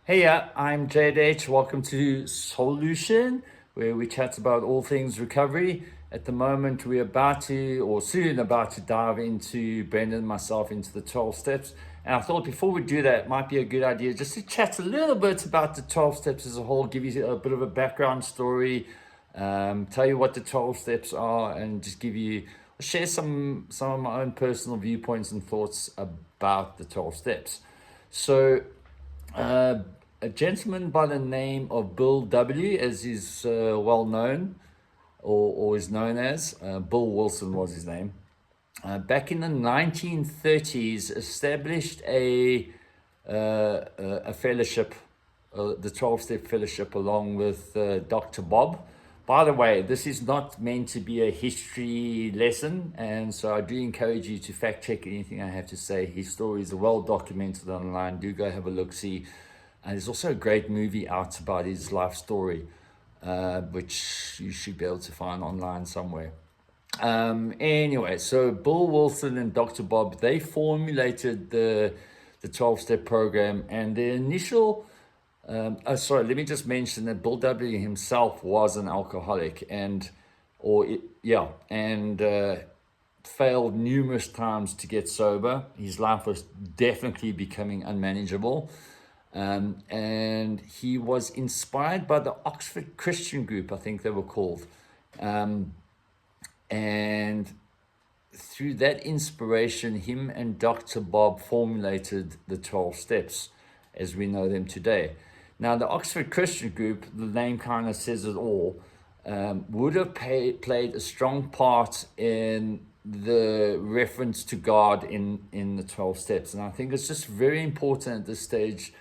Hey, I'm Jade H. Welcome to Solution, where we chat about all things recovery. At the moment, we're about to, or soon about to dive into, Brendan and myself, into the 12 steps. And I thought before we do that, it might be a good idea just to chat a little bit about the 12 steps as a whole, give you a bit of a background story, tell you what the 12 steps are, and just share some of my own personal viewpoints and thoughts about the 12 steps. So, uh, a gentleman by the name of Bill W, as is well known or is known as, Bill Wilson was his name, back in the 1930s established a fellowship, the 12 step fellowship, along with Dr. Bob. By the way, this is not meant to be a history lesson, and so I do encourage you to fact check anything I have to say. His stories are well documented online. Do go have a look see. And there's also a great movie out about his life story, which you should be able to find online somewhere. Anyway, so Bill Wilson and Dr. Bob, they formulated the 12-step program, and the initial sorry, let me just mention that Bill W himself was an alcoholic and failed numerous times to get sober. His life was definitely becoming unmanageable. And he was inspired by the Oxford Christian Group, I think they were called. And through that inspiration, him and Dr. Bob formulated the 12 steps as we know them today. Now, the Oxford Christian Group, the name kind of says it all, would have played a strong part in the reference to God in the 12 steps. And I think it's just very important at this stage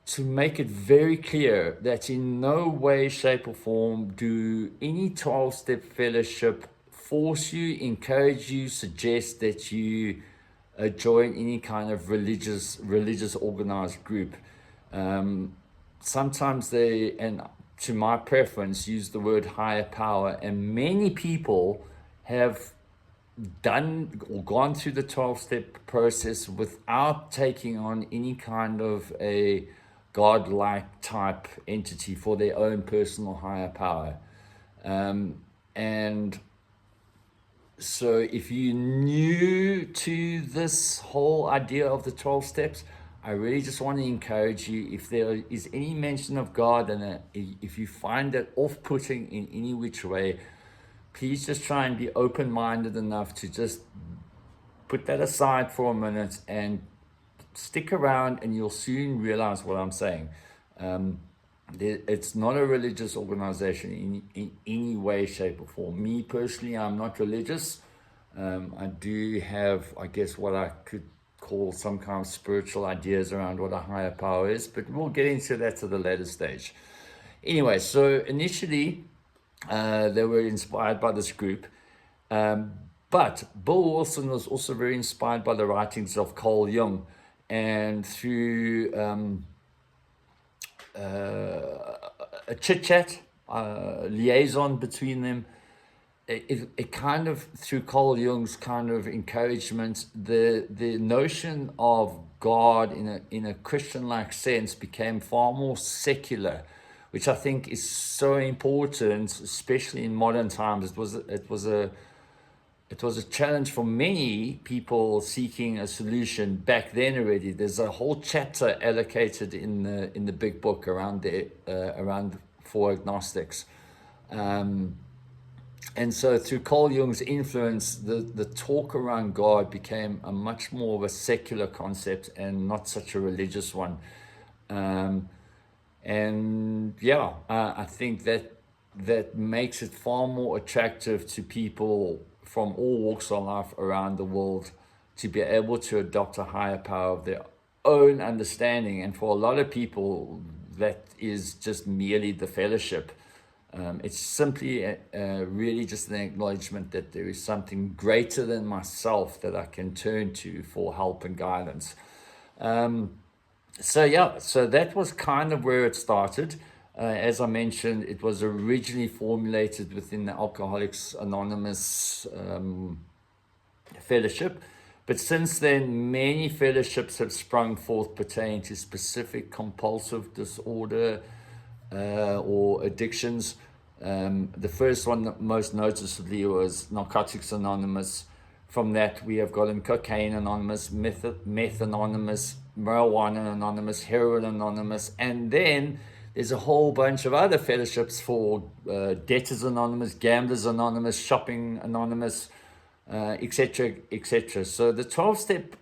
to make it very clear that in no way, shape, or form do any 12-step fellowship force you, encourage you, suggest that you join any kind of religious organized group. Sometimes they, and to my preference, use the word higher power, and many people have done or gone through the 12-step process without taking on any kind of a godlike type entity for their own personal higher power. And so if you're new to this whole idea of the 12 steps, I really just want to encourage you, if there is any mention of God and if you find that off-putting in any which way, please just try and be open-minded enough to just put that aside for a minute and stick around, and you'll soon realize what I'm saying. It's not a religious organization in any way, shape, or form. Me personally, I'm not religious. I do have, I guess, what I could call some kind of spiritual ideas around what a higher power is, but we'll get into that at a later stage. Anyway, so initially, they were inspired by this group. But Bill Wilson was also very inspired by the writings of Carl Jung, and through a chit chat, liaison between them, it kind of, through Carl Jung's kind of encouragement, the notion of God in a Christian-like sense became far more secular, which I think is so important, especially in modern times. It was a challenge for many people seeking a solution back then already. There's a whole chapter allocated in the big book around for agnostics. And so through Carl Jung's influence, the talk around God became a much more of a secular concept and not such a religious one. I think that makes it far more attractive to people from all walks of life around the world to be able to adopt a higher power of their own understanding. And for a lot of people, that is just merely the fellowship. It's simply really just an acknowledgement that there is something greater than myself that I can turn to for help and guidance. So that was kind of where it started. As I mentioned, it was originally formulated within the Alcoholics Anonymous fellowship, But since then, many fellowships have sprung forth pertaining to specific compulsive disorder or addictions. The first one, that most noticeably, was Narcotics Anonymous. From that, we have gotten Cocaine Anonymous, Meth Anonymous, Marijuana Anonymous, Heroin Anonymous, and then there's a whole bunch of other fellowships for Debtors Anonymous, Gamblers Anonymous, Shopping Anonymous, etc., etc. So the 12-step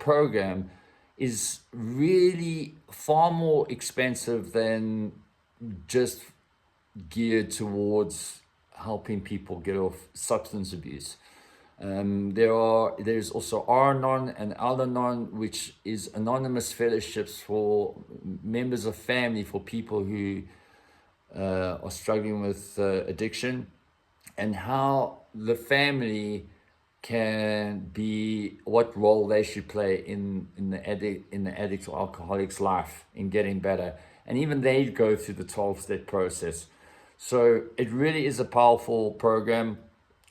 program is really far more expensive than just geared towards helping people get off substance abuse. There's also R-Anon and Al-Anon, which is anonymous fellowships for members of family, for people who are struggling with addiction, and how the family can be, what role they should play in the addict or alcoholic's life in getting better. And even they go through the 12-step process. So it really is a powerful program.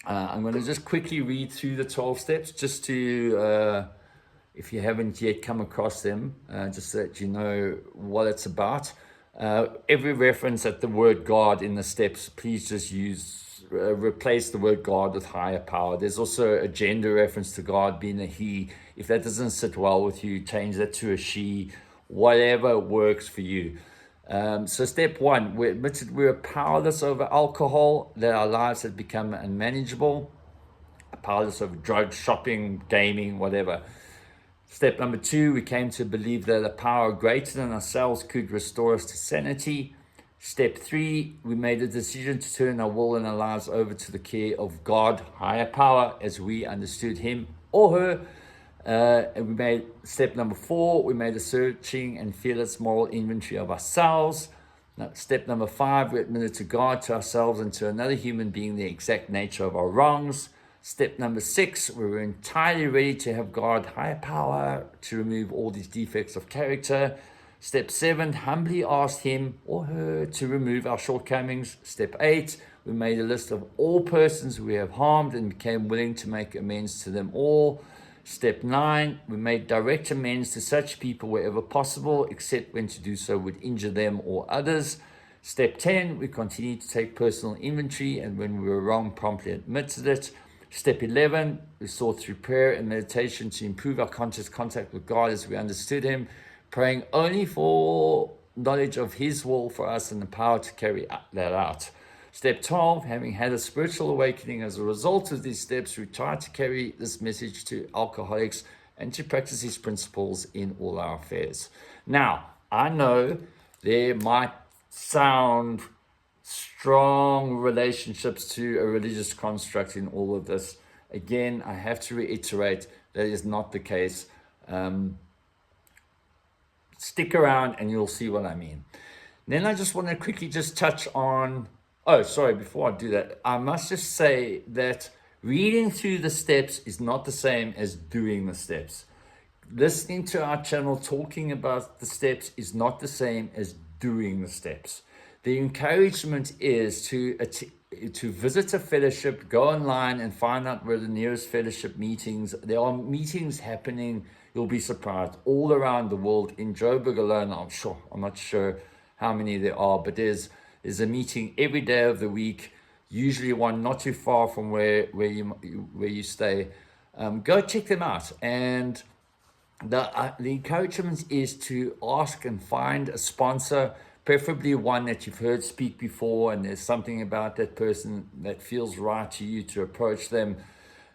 I'm going to just quickly read through the 12 steps just to, if you haven't yet come across them, just so that you know what it's about. Every reference at the word God in the steps, please just replace the word God with higher power. There's also a gender reference to God being a he. If that doesn't sit well with you, change that to a she, whatever works for you. So step one, we admitted we're powerless over alcohol, that our lives have become unmanageable, powerless over drugs, shopping, gaming, whatever. Step number two, we came to believe that a power greater than ourselves could restore us to sanity. Step three, we made a decision to turn our will and our lives over to the care of God, higher power, as we understood him or her. And we made step number four, we made a searching and fearless moral inventory of ourselves. Now, step number five, we admitted to God, to ourselves, and to another human being the exact nature of our wrongs. Step number six, we were entirely ready to have God, higher power, to remove all these defects of character. Step seven, humbly asked him or her to remove our shortcomings. Step eight, we made a list of all persons we have harmed and became willing to make amends to them all. Step 9, we made direct amends to such people wherever possible, except when to do so would injure them or others. Step 10, we continued to take personal inventory, and when we were wrong, promptly admitted it. Step 11, we sought through prayer and meditation to improve our conscious contact with God as we understood him, praying only for knowledge of his will for us and the power to carry that out. Step 12, having had a spiritual awakening as a result of these steps, we try to carry this message to alcoholics and to practice these principles in all our affairs. Now, I know there might sound strong relationships to a religious construct in all of this. Again, I have to reiterate that is not the case. Stick around and you'll see what I mean. Then I just want to quickly just touch on, before I do that, I must just say that reading through the steps is not the same as doing the steps. Listening to our channel talking about the steps is not the same as doing the steps. The encouragement is to visit a fellowship, go online and find out where the nearest fellowship meetings. There are meetings happening, you'll be surprised, all around the world. In Joburg alone, I'm not sure how many there are, but there's a meeting every day of the week, usually one not too far from where you stay. Go check them out. And the encouragement is to ask and find a sponsor, preferably one that you've heard speak before, and there's something about that person that feels right to you to approach them.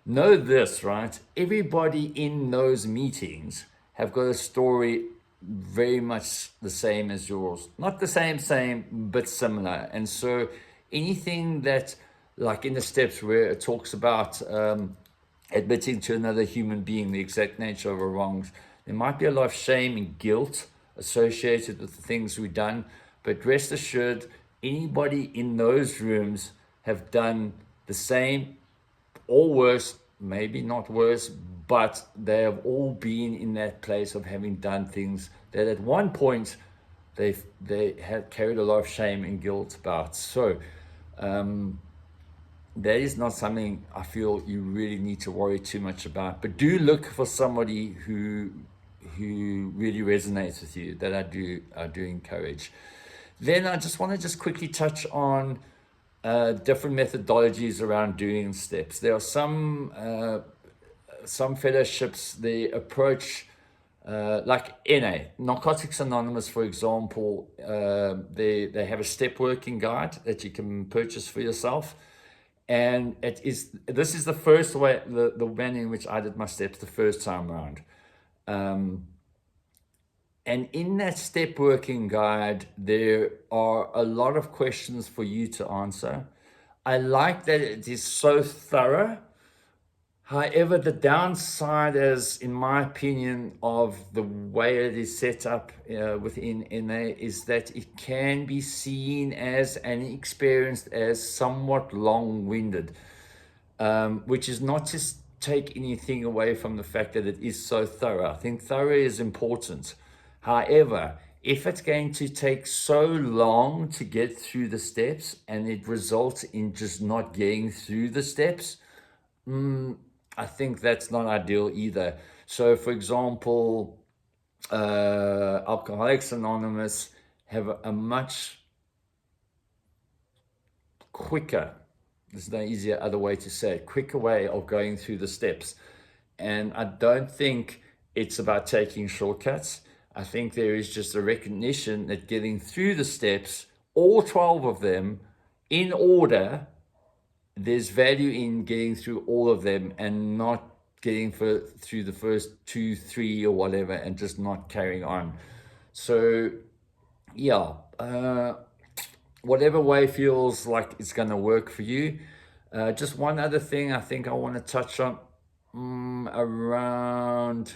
Know this, right? Everybody in those meetings have got a story very much the same as yours. Not the same, but similar. And so anything that, like in the steps where it talks about admitting to another human being the exact nature of our wrongs, there might be a lot of shame and guilt associated with the things we've done, but rest assured, anybody in those rooms have done the same or worse, maybe not worse, but they have all been in that place of having done things that at one point they had carried a lot of shame and guilt about. So that is not something I feel you really need to worry too much about. But do look for somebody who really resonates with you, that I do encourage. Then I just want to just quickly touch on different methodologies around doing steps. There are some fellowships, they approach like NA, Narcotics Anonymous, for example. They have a step working guide that you can purchase for yourself. And this is the first way, the way in which I did my steps the first time around. And in that step working guide, there are a lot of questions for you to answer. I like that it is so thorough. However, the downside is, in my opinion, of the way it is set up within NA is that it can be seen as and experienced as somewhat long-winded, which is not to take anything away from the fact that it is so thorough. I think thorough is important. However, if it's going to take so long to get through the steps and it results in just not getting through the steps, I think that's not ideal either. So, for example, Alcoholics Anonymous have a much quicker, there's no easier other way to say it, quicker way of going through the steps. And I don't think it's about taking shortcuts. I think there is just a recognition that getting through the steps, all 12 of them, in order, there's value in getting through all of them and not getting through the first 2, 3 or whatever and just not carrying on. So yeah, whatever way feels like it's going to work for you. Just one other thing I think I want to touch on around...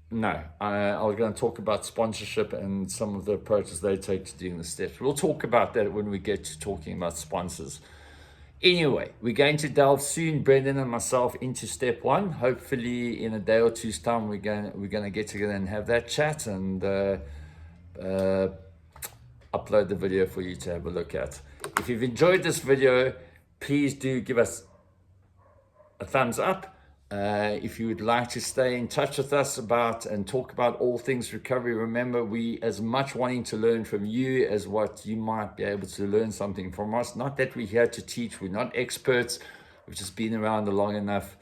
No, I was going to talk about sponsorship and some of the approaches they take to doing the steps. We'll talk about that when we get to talking about sponsors. Anyway, we're going to delve soon, Brendan and myself, into step 1. Hopefully in a day or two's time, we're going to get together and have that chat and upload the video for you to have a look at. If you've enjoyed this video, please do give us a thumbs up. If you would like to stay in touch with us about and talk about all things recovery, remember, we as much wanting to learn from you as what you might be able to learn something from us. Not that we're here to teach, we're not experts, we've just been around long enough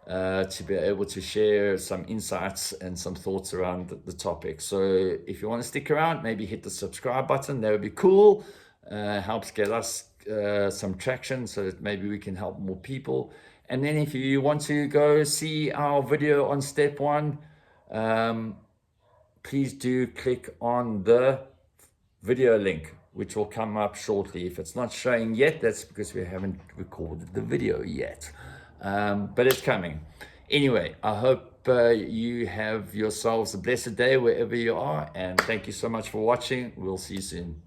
to be able to share some insights and some thoughts around the topic. So if you want to stick around, maybe hit the subscribe button, that would be cool. Helps get us some traction so that maybe we can help more people. And then if you want to go see our video on step 1, please do click on the video link, which will come up shortly. If it's not showing yet, that's because we haven't recorded the video yet. But it's coming. Anyway, I hope you have yourselves a blessed day wherever you are. And thank you so much for watching. We'll see you soon.